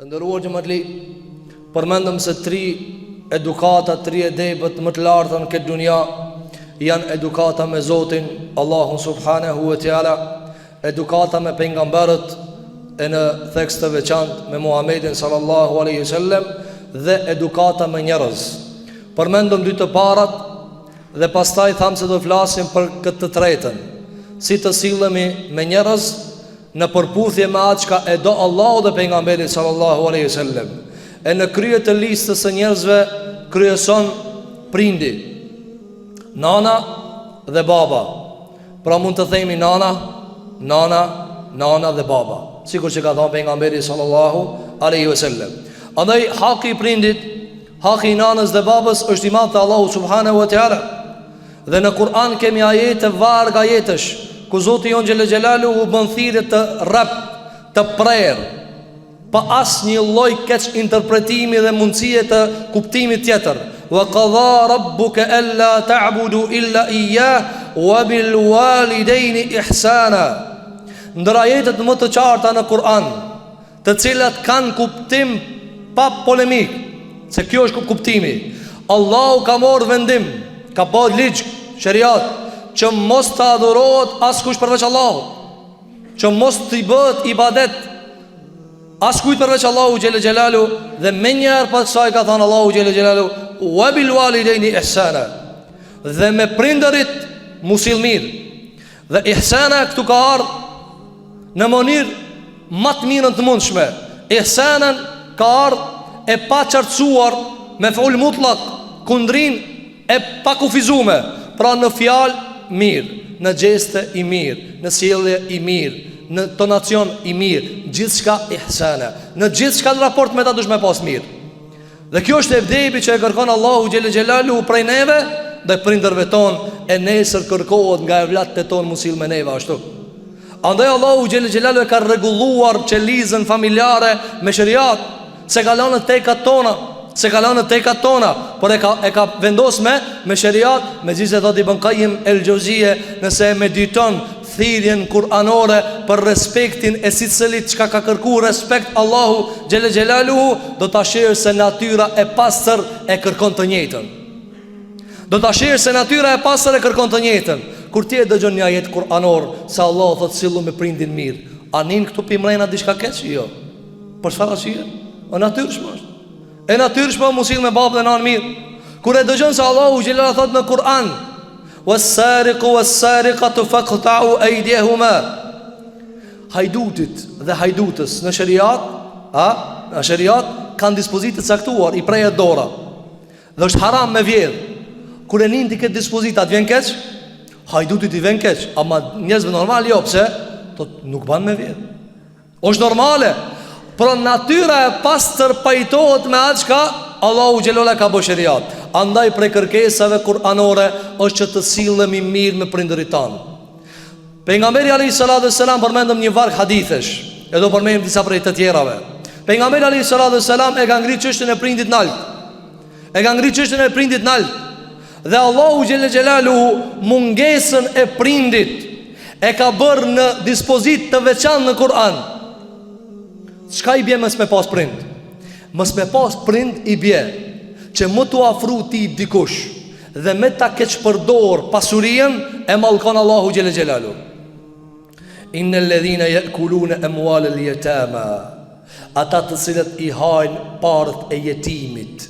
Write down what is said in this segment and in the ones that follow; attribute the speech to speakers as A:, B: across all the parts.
A: Të ndëruar xhamatli, përmendëm se 3 edukata, 3 edebët më të larta në këtë dunja janë edukata me Zotin Allahun subhanahu wa taala, edukata me pejgamberët e në tekst të veçantë me Muhamedit sallallahu alaihi wasallam dhe edukata me njerëz. Përmendëm 2 të parat dhe pastaj tham se do të flasim për këtë të tretën, si të sillemi me njerëz në përputhje me atë çka e do Allahu dhe pejgamberi sallallahu alaihi wasallam. E në krye të listës së njerëzve kryeson prindi, nana dhe baba. Pra mund të themi nana dhe baba, sikur që ka thënë pejgamberi sallallahu alaihi wasallam. Andaj haki i prindit, haki i nanës dhe babës është i madh te Allahu subhanahu wa taala. Dhe në Kur'an kemi ajete varg ajetesh ku Zoti jon xhelel xhelalu u bën thirrje të rrap, të prerë, pa asnjë lloj keq interpretimi dhe mundësie të kuptimit tjetër. Wa qadha rabbuka alla ta'budu illa iyyah wa bil walidayni ihsana. Ndër ajetet më të qarta në Kur'an, të cilat kanë kuptim pa polemik, se kjo është kuptimi. Allahu ka marrë vendim, ka bërë ligj, shariat, që mos të adhurohet askush përveç Allahut, që mos të i bëhet ibadet askujt përveç Allahu xhelel xhelalu. Dhe më njëherë pas kësaj ka thënë Allahu xhelel xhelalu wa bil walidayni ihsana, dhe me prindërit musil mirë. Dhe ihsana këtu ka ardhur në mënyrë më të mirën të mundshme. Ihsanan ka ardhur e pa qartësuar me ful mutlak, kundrin e pa kufizuar. Pra në fjalë mirë, në gjeste i mirë, në sjellje i mirë, në tonacion i mirë, gjithçka ihsana. Në gjithçka në raport me ta dush me pas mirë. Dhe kjo është evdebi që e kërkon Allahu xhelel xhelalu prej neve dhe prindërve ton, e nesër kërkohet nga evlatët ton musil me neve ashtu. Andaj Allahu xhelel xhelalu e ka rregulluar çelizën familjare me shariat, se ka lënë tekat tona, por e ka vendos me shariat. Megjithëse thot Ibn Qayyim el-Jauziyje, nëse e mediton thirrjen kuranore për respektin e secilit çka ka kërkuar respekt Allahu xhelel xhelaluhu, do ta shihë se natyra e pastër e kërkon të njëjtën. Kur ti e dëgjon një ajet kuranor se Allahu thot sillu me prindin mirë, a nin këtu pimrena diçka keq? Jo. Për çfarë arsye? Natyrshëm është. E natyrshme mos sill me babën dhe nanën mirë. Kur e dëgjon se Allahu xhelal thot në Kur'an was-sariqu was-sariqatu faqta'u aydihuma, hajdutit dhe hajdutës në shariat, në shariat kanë dispozita të caktuar, i prejet dora. Dhe është haram me vjedh. Kur e nindi këtë dispozita, vjen keq? Hajdutit i vjen keq, ama njerëzve normal jo, pse? Nuk ban me vjedh. Është normale. Pra natyra e pastër pajtohet me atë çka Allahu xhelala ka bërë shariat. Andaj prej kërkesave kuranore është që të sillemi mirë me prindërit tanë. Pejgamberi alayhis salam, përmendëm një varg hadithesh, e do përmendim disa prej të tjerave. Pejgamberi alayhis salam e ka ngritë çështën e prindit nalt. Dhe Allahu xhelalu mungesën e prindit e ka bërë në dispozitë të veçantë në Kur'an. Çka i bje mës me pas prind? Mës me pas prind i bje që më të afru ti dikush dhe me ta keq përdor pasurien e mallkon Allahu xhelel xhelalu. Innal ladhina ya'kuluna amwal al-yatama, ata të cilët i hajnë parët e jetimit,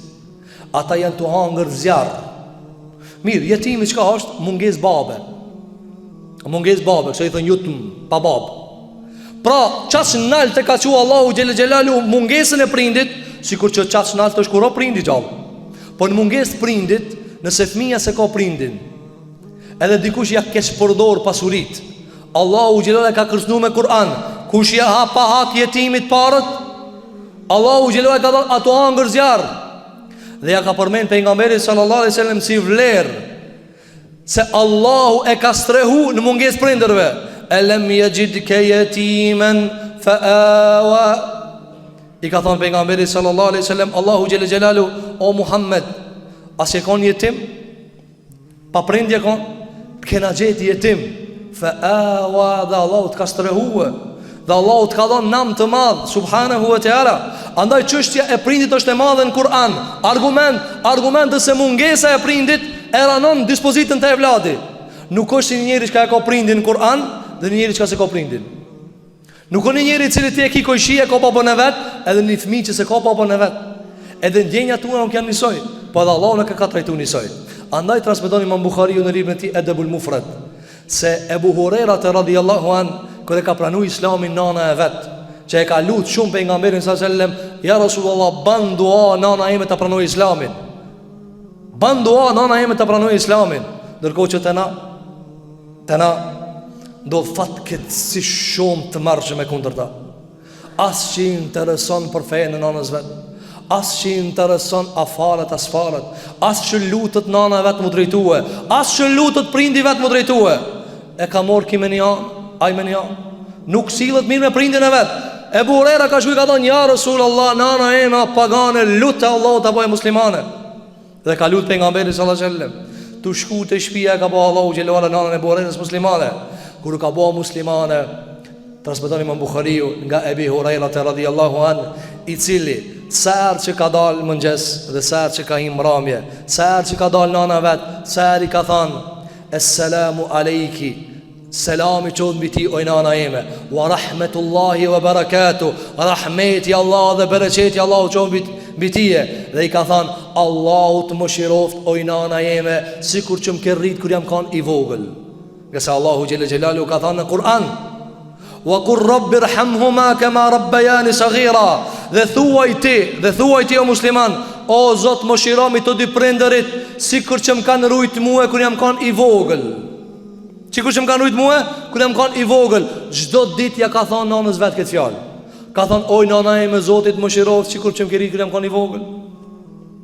A: ata janë të hangër zjarr. Mirë, jetimi çka është? Mungesë babe, kështu i thon jutm pa babë. Pra, qas nalt e ka qua Allahu xhelel xhelalu mungesën e prindit, sikur që qas nalt është kur o prindi gjallë. Po në mungesë prindit, nëse fëmia se ka prindin, edhe dikush ja keq përdor pasurit, Allahu xhelal ka kërcënuar me Kur'an, kush ja ha pa hak jetimit parët, Allahu xhelal ka thënë ato hangër zjarr. Dhe ja ka përmend pejgamberi sallallahu alaihi wasallam si vlerë se Allahu e ka strehu në mungesë prindërve. Alam yajidka yatiman fa'awa. I ka thënë pejgamberi sallallahu alaihi wasallam, Allahu xhelal xhelalu, o Muhammed, as e kon jetim? Pa prindje kon? Kena gjetë jetim. Fa'awa, dhe Allahu të ka strehue, dhe Allahu të ka dhënë nam të madh subhanahu wa taala. Andaj çështja e prindit është e madhe në Kur'an. Argument se mungesa e prindit e ranon dispozitën të evladi. Nuk është një njeri që ka prindin në Kur'an dhe një njeri që ka se ka prindin. Nuk është një njeri cili ti e ki kojshie ka babën e vet, edhe një fëmijë që se ka babën e vet. Edhe ndjenjat tua nuk janë njësoj, po edhe Allahu nuk e ka trajtuar njësoj. Andaj transmeton Imam Buhariu në librin e tij Adabul Mufrad se Ebu Huraira radhiyallahu an kur e ka pranuar Islamin nana e vet, që e ka lutur shumë pejgamberin sallallahu alajhi wasallam, ja Rasulullah, ban dua nana ime ta pranoj Islamin. Ban dua nana ime ta pranoj Islamin. Ndërkohë që të na do fatket si shumë të marrë me kundër ta. As që i intereson për fejnë në nanës vetë, as që i intereson afalet, asfalet, as që lutët nana vetë më drejtue, as që lutët prindi vetë më drejtue. E ka morë ki me një anë, aj me një anë. Nuk silët mirë me prindin e vetë. Ebu Huraira ka shkuj ka thonë, ja Rasulullah, nana e ma pagane, lutë Allah të bëjë muslimane. Dhe ka lutë pejgamberi sallallahu alaihi wasallam. Tu shku të shpia ka bëhë Allahu gjelluar nanën e Buhari's muslimane. Kur ka bëhë muslimane, transmeton Imam Buhariu nga Ebi Huraira radhiyallahu an, i cili sër që ka dalë mëngjes dhe sër që ka him mramje, sër që ka dalë nana vetë, sër i ka thanë, Esselamu alejki, selami qodë mbi ti oj nana ime, wa rahmetullahi wa barakatuh, rahmeti Allah dhe bereqeti Allah qodë mbi tije. Dhe i ka thanë, Allahu të më shiroft oj nana ime, si kur që më kërrit kër jam kanë i vogël. Gjëse Allahu Gjelle Gjelalu ka thanë në Kur'an, wa kur rabbi rhamhuma kema rabbejani saghira. Dhe thuaj ti o musliman, o Zot më shiromi të dy prindërit, si kur që më kanë rujt muhe kër jam kanë i vogël. Sikur që më kanë rujt muhe kër jam kanë i vogël. Gjdo dit ja ka thanë nanës vetë këtë fjallë. Ka thonë, oj nana e me Zotit më shirovë, sikur që më kërrit kër jam kanë i vogël.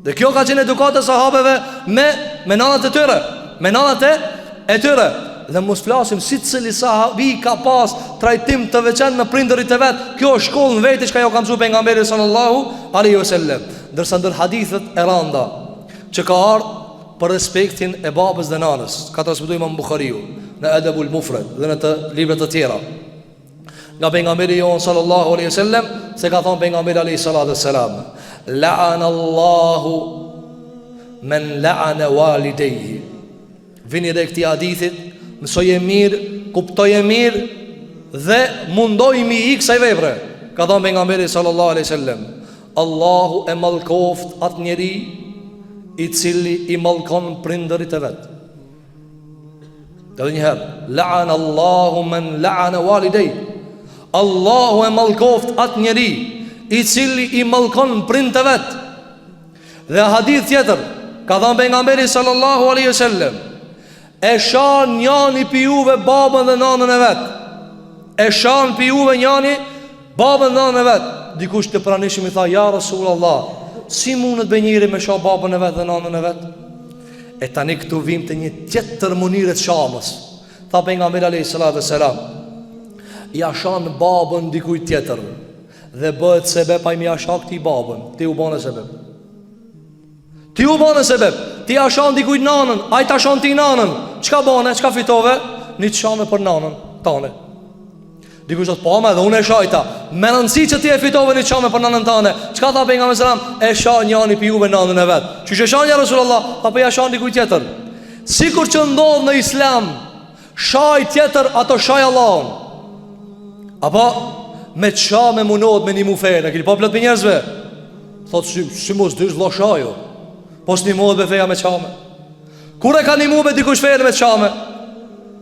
A: Dhe kjo ka qenë edukatë e sahabeve me nanat e tyre, me nanat e tyre. Dhe mos flasim si cili sahabi ka pas trajtim të veçantë me prindërit e vet. Kjo është shkollë në vetë që ka jo ka mësuar pejgamberi sallallahu alaihi wasallam. Ndërsa ndër hadithet e randa që ka ardhur për respektin e babës dhe nanës, ka transmetuar Imam Buhariu në Adabul Mufrad dhe në të libra të tjera nga pejgamberi jon sallallahu alaihi wasallam, se ka thënë pejgamberi alaihi salatu wassalam, la'ana Allahu men la'ana walidayhi. Vini dhe këtij hadithit, mësoj e mirë, kuptoj e mirë dhe mundoj mi i kësaj vepre. Ka thonë pejgamberi sallallahu alaihi wasallam, Allahu e mallkoft atë njeri i cili i mallkon prindërit e vet. Edhe një herë, la'ana Allahu men la'ana walidayhi. Allahu e mallkoft atë njeri i cili i mallkon prindët e vet. Dhe hadith tjetër, ka thonë pejgamberi sallallahu alaihi wasallam, e shan njani pi juve babën dhe nanën e vet. E shan pi juve njani babën dhe nanën e vet. Dikush të pranishim i tha, ja Rasulullah, si mundet be njëri me shan babën e vet dhe nanën e vet? E tani këtu vim të një tjetër munire të shamës. Tha pejgamberi alayhi salatu wassalam, ja shan babën dikuj tjetër dhe bëhet sebeb pa i mi asha këti babën, ti u bane sebeb. Ti u bane sebeb, ti ashan dikuj nanën, a i ta shan ti nanën. Qka bane, qka fitove? Një të shame për nanën tane. Dikuj shtot, po me dhe unë e shajta, me nënësi që ti e fitove një të shame për nanën tane. Qka tha pejgamberi sallam, e shan njani pi juve nanën e vetë. Që që shan ja Rasulullah, ta për ja shan dikuj tjetër. Sikur që ndodhë në Islam, shaj tjetër ato shaj Allahun. Apo me qa me munod me një mufejnë, e kili po plët për njerëzve. Thotë, si mos dysh vlo shajo, po s'ni mod be feja me qame. Kure ka një mu be dikush fejnë me qame?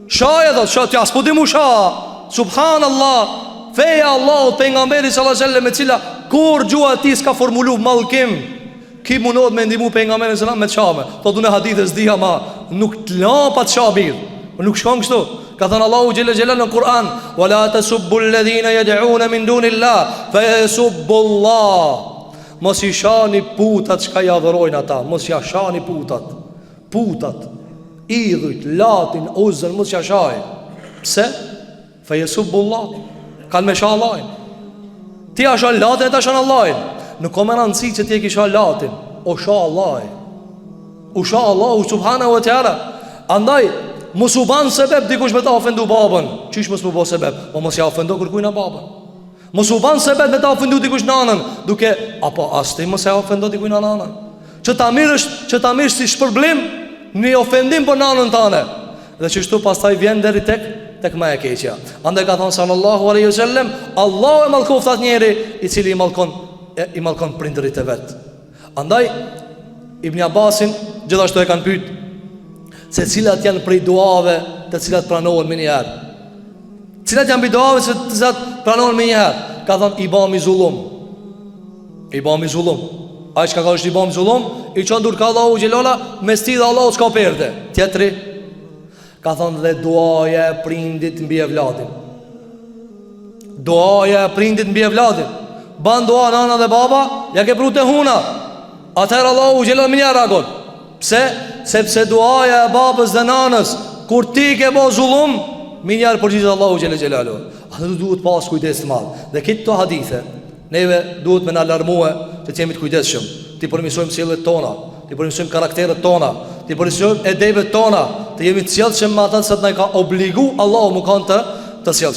A: Shaje thotë, shaje, tja s'po di mu shaja. Subhanallah, feja Allah, pejgamberi sallallahu alaihi wasallam, me cila kur gjua ti s'ka formulu mallkim, ki munod me ndimu pejgamberi sallallahu alaihi wasallam me qame. Thotë, unë hadithes diha ma, nuk t'la pa t'qa birë, nuk shkon kështu. Ka thënë Allahu Gjelle Gjelalu në Kur'an, wa la tasubbu alladhina yad'una min dunillah fa yasubbu Allah. Mos i shani putat që ka i adhërojnë ata. Mos i shani putat, idhujt, latin, uzën, mos i shani. Pse? Fa yasubbu Allah. Kanë me shah Allahin. Ti a shani latin e ta shani Allahin. Nuk ka më rëndësi që ti e ki shani latin, o shah Allahin, u shah Allahu subhanahu wa ta'ala. Andaj mos u ban sebeb dikush me ta ofendu babën. Qysh mos mu bo sebeb? O mos ja ofendo kërkujna babën. Mos u ban sebet me ta ofendu dikush nanën, duke apo as ti mos e ofendo dikush nanën. Që ta mirësh si shpërblim në ofendim për nanën tënde. Dhe çështu pastaj vjen deri tek më e keqja. Andaj ka thënë sallallahu alaihi wasallam, Allahu e mallkoft atë njeri i cili i mallkon prindërit e vet. Andaj Ibn Abbasin gjithashtu e kanë pyet se cilat janë prej duave të cilat pranohen më një herë. Cilat janë duave të cilat pranohen më një herë? Ka thënë i bami zullum. I bami zullum. Ai çka ka është i bami zullum, i çon dur ka Allahu xhelala, mes ti dhe Allahu s'ka perde. Tjetri ka thënë dhe duaja e prindit mbi evladin. Duaja e prindit mbi evladin. Ban dua nana dhe baba, ja ke prute huna. Atëherë Allahu xhelal më njëra agon. Pse? Sepse duaja e babës dhe nanës, kur ti ke bo zullum, më njërë përgjithë Allahu xhelal xhelalu. Atë duhet pas kujdes të madh. Dhe këto hadithe neve duhet me na alarmue të jemi të kujdesshëm. Ti përmirësojmë sjelljet tona, ti përmirësojmë karakteret tona, ti përmirësojmë edepet tona, të jemi të sjellshëm me ata që na ka obligu Allahu më kanë të sjellshëm.